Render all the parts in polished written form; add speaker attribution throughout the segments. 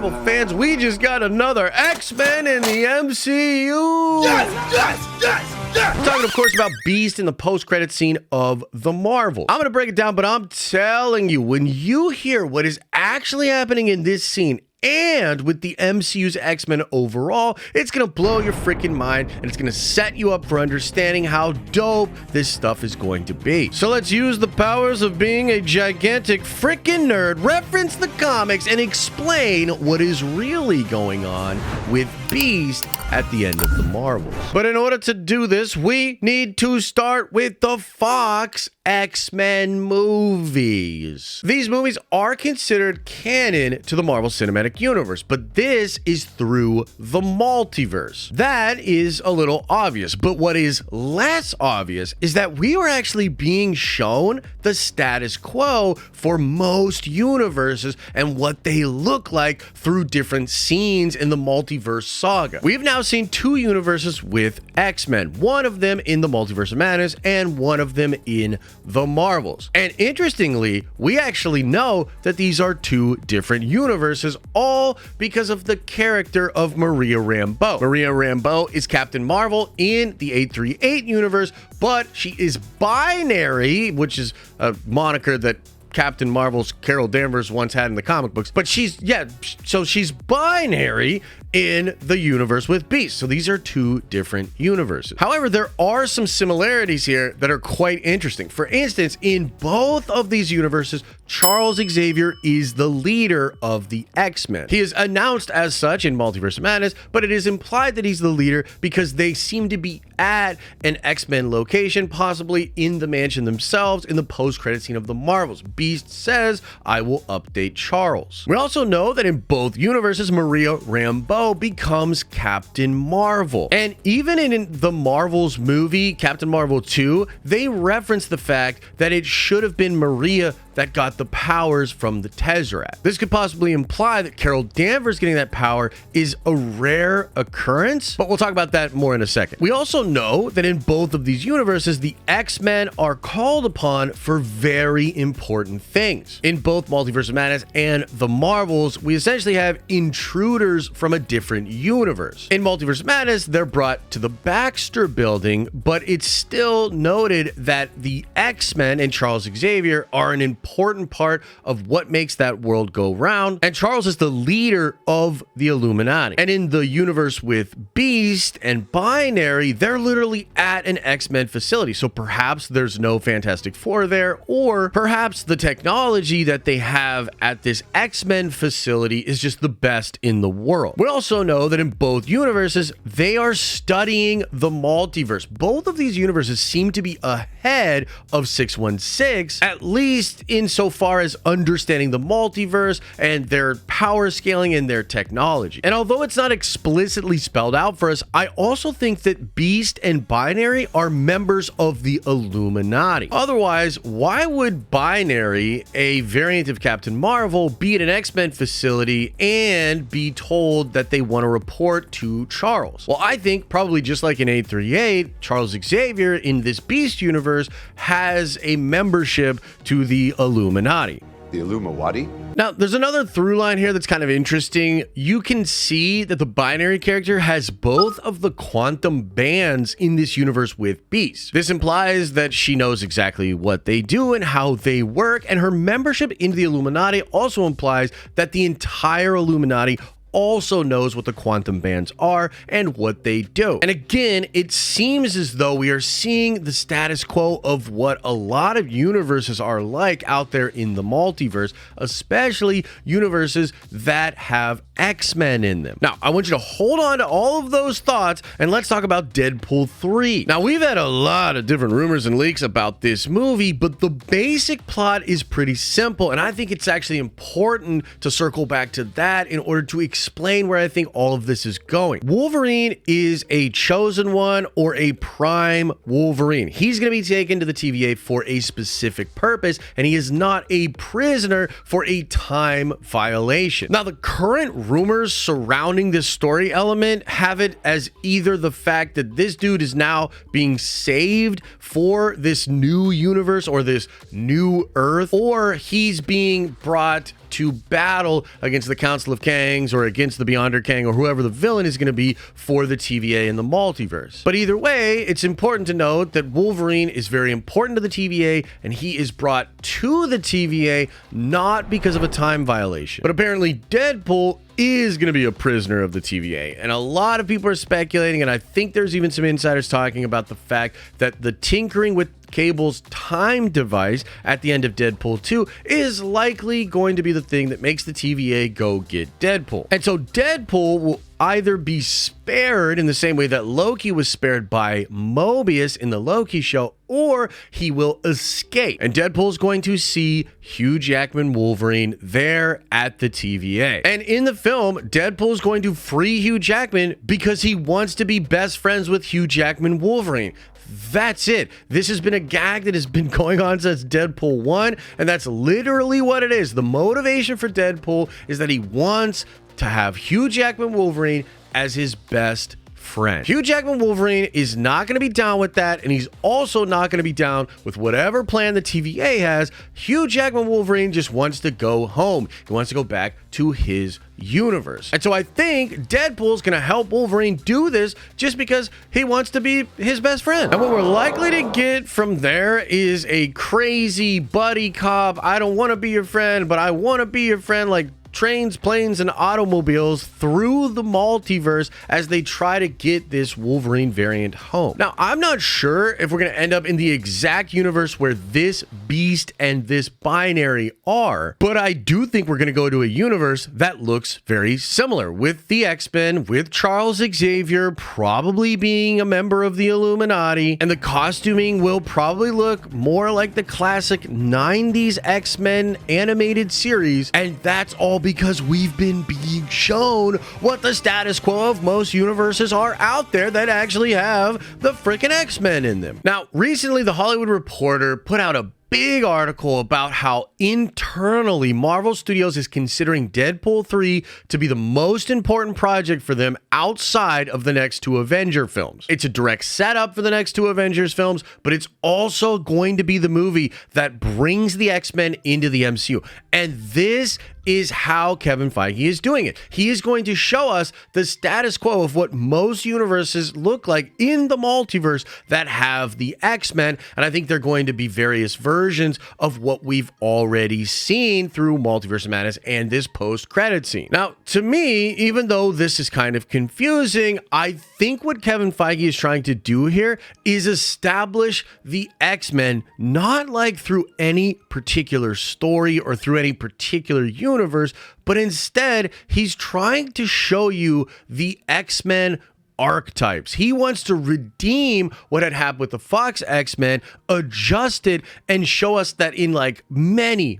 Speaker 1: Marvel fans, we just got another X-Men in the MCU. Yes. I'm talking, of course, about Beast in the post-credit scene of The Marvels. I'm going to break it down, but I'm telling you, when you hear what is actually happening in this scene, and with the MCU's X-Men overall, it's gonna blow your freaking mind, and it's gonna set you up for understanding how dope this stuff is going to be. So let's use the powers of being a gigantic freaking nerd, reference the comics, and explain what is really going on with Beast at the end of the Marvels. But in order to do this, we need to start with the Fox X-Men movies. These movies are considered canon to the Marvel Cinematic Universe, but this is through the multiverse. That is a little obvious, but what is less obvious is that we are actually being shown the status quo for most universes and what they look like through different scenes in the multiverse saga. We've now seen two universes with X-Men, one of them in the Multiverse of Madness and one of them in the Marvels. And interestingly, we actually know that these are two different universes, all because of the character of Maria Rambeau. Maria Rambeau is Captain Marvel in the 838 universe, but she is binary, which is a moniker that Captain Marvel's Carol Danvers once had in the comic books. But she's binary in the universe with Beast. So these are two different universes. However, there are some similarities here that are quite interesting. For instance, in both of these universes, Charles Xavier is the leader of the X-Men. He is announced as such in Multiverse of Madness, but it is implied that he's the leader because they seem to be at an X-Men location, possibly in the mansion themselves in the post-credit scene of the Marvels. Beast says, "I will update Charles." We also know that in both universes, Maria Rambeau becomes Captain Marvel. And even in the Marvels movie, Captain Marvel 2, they reference the fact that it should have been Maria that got the powers from the Tesseract. This could possibly imply that Carol Danvers getting that power is a rare occurrence, but we'll talk about that more in a second. We also know that in both of these universes, the X-Men are called upon for very important things. In both Multiverse of Madness and the Marvels, we essentially have intruders from a different universe. In Multiverse of Madness, they're brought to the Baxter building, but it's still noted that the X-Men and Charles Xavier are an important part of what makes that world go round, and Charles is the leader of the Illuminati. And in the universe with Beast and Binary, they're literally at an X-Men facility, so perhaps there's no Fantastic Four there, or perhaps the technology that they have at this X-Men facility is just the best in the world. We also know that in both universes, they are studying the multiverse. Both of these universes seem to be ahead of 616, at least insofar as understanding the multiverse and their power scaling and their technology. And although it's not explicitly spelled out for us, I also think that Beast and Binary are members of the Illuminati. Otherwise, why would Binary, a variant of Captain Marvel, be at an X-Men facility and be told that they want to report to Charles? Well, I think probably just like in 838, Charles Xavier in this Beast universe has a membership to the Illuminati.
Speaker 2: The Illumawati?
Speaker 1: Now, there's another through line here that's kind of interesting. You can see that the Binary character has both of the quantum bands in this universe with Beast. This implies that she knows exactly what they do and how they work, and her membership into the Illuminati also implies that the entire Illuminati also knows what the quantum bands are and what they do. And again, it seems as though we are seeing the status quo of what a lot of universes are like out there in the multiverse, especially universes that have X-Men in them. Now, I want you to hold on to all of those thoughts and let's talk about Deadpool 3. Now, we've had a lot of different rumors and leaks about this movie, but the basic plot is pretty simple, and I think it's actually important to circle back to that in order to explain where I think all of this is going. Wolverine is a chosen one or a prime Wolverine. He's going to be taken to the TVA for a specific purpose, and he is not a prisoner for a time violation. Now, the current rumors surrounding this story element have it as either the fact that this dude is now being saved for this new universe or this new Earth, or he's being brought to battle against the Council of Kangs or against the Beyonder Kang or whoever the villain is going to be for the TVA in the multiverse. But either way, it's important to note that Wolverine is very important to the TVA, and he is brought to the TVA not because of a time violation. But apparently Deadpool is going to be a prisoner of the TVA, and a lot of people are speculating, and I think there's even some insiders talking about the fact that the tinkering with Cable's time device at the end of Deadpool 2 is likely going to be the thing that makes the TVA go get Deadpool. And so Deadpool will either be spared in the same way that Loki was spared by Mobius in the Loki show, or he will escape. And Deadpool's going to see Hugh Jackman Wolverine there at the TVA. And in the film, Deadpool's going to free Hugh Jackman because he wants to be best friends with Hugh Jackman Wolverine. That's it. This has been a gag that has been going on since Deadpool 1, and that's literally what it is. The motivation for Deadpool is that he wants to have Hugh Jackman Wolverine as his best friend. Hugh Jackman Wolverine is not going to be down with that, and he's also not going to be down with whatever plan the TVA has. Hugh Jackman Wolverine just wants to go home. He wants to go back to his universe. And so I think Deadpool's going to help Wolverine do this just because he wants to be his best friend. And what we're likely to get from there is a crazy buddy cop, I don't want to be your friend, but I want to be your friend, like trains, planes, and automobiles through the multiverse as they try to get this Wolverine variant home. Now, I'm not sure if we're going to end up in the exact universe where this Beast and this Binary are, but I do think we're going to go to a universe that looks very similar, with the X-Men, with Charles Xavier probably being a member of the Illuminati, and the costuming will probably look more like the classic 90s X-Men animated series, and that's all because we've been being shown what the status quo of most universes are out there that actually have the freaking X-Men in them. Now, recently, The Hollywood Reporter put out a big article about how internally Marvel Studios is considering Deadpool 3 to be the most important project for them outside of the next two Avenger films. It's a direct setup for the next two Avengers films, but it's also going to be the movie that brings the X-Men into the MCU. And this is how Kevin Feige is doing it. He is going to show us the status quo of what most universes look like in the multiverse that have the X-Men, and I think they're going to be various versions of what we've already seen through Multiverse of Madness and this post-credit scene. Now, to me, even though this is kind of confusing, I think what Kevin Feige is trying to do here is establish the X-Men not like through any particular story or through any particular universe, but instead he's trying to show you the X-Men archetypes. He wants to redeem what had happened with the Fox X-Men, adjust it, and show us that in like many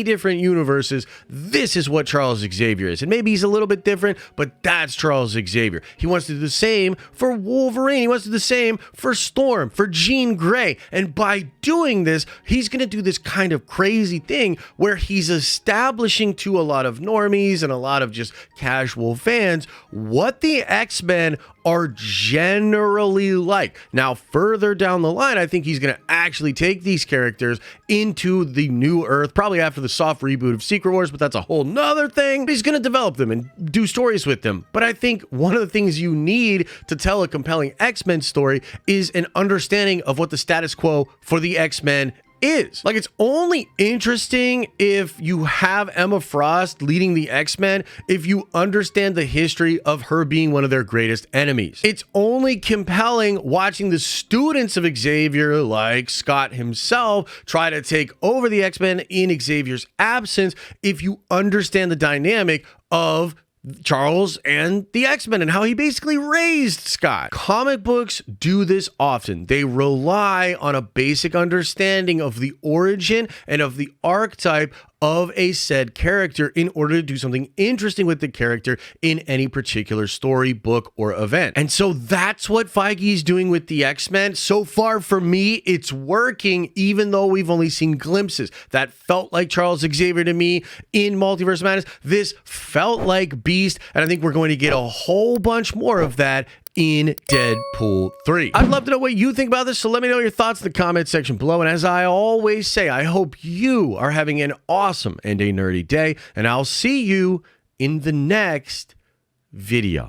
Speaker 1: different universes, this is what Charles Xavier is. And maybe he's a little bit different, but that's Charles Xavier. He wants to do the same for Wolverine. He wants to do the same for Storm, for Jean Grey. And by doing this, he's going to do this kind of crazy thing where he's establishing to a lot of normies and a lot of just casual fans what the X-Men are generally like. Now, further down the line, I think he's going to actually take these characters into the new Earth, probably after the soft reboot of Secret Wars, but that's a whole nother thing. But he's going to develop them and do stories with them. But I think one of the things you need to tell a compelling X-Men story is an understanding of what the status quo for the X-Men is. Like, it's only interesting if you have Emma Frost leading the X-Men, if you understand the history of her being one of their greatest enemies. It's only compelling watching the students of Xavier, like Scott himself, try to take over the X-Men in Xavier's absence if you understand the dynamic of Charles and the X-Men and how he basically raised Scott. Comic books do this often. They rely on a basic understanding of the origin and of the archetype of a said character in order to do something interesting with the character in any particular story, book, or event. And so that's what Feige is doing with the X-Men. So far, for me, it's working, even though we've only seen glimpses. That felt like Charles Xavier to me in Multiverse of Madness. This felt like Beast, and I think we're going to get a whole bunch more of that in Deadpool 3. I'd love to know what you think about this, so let me know your thoughts in the comment section below. And as I always say, I hope you are having an awesome and a nerdy day, and I'll see you in the next video.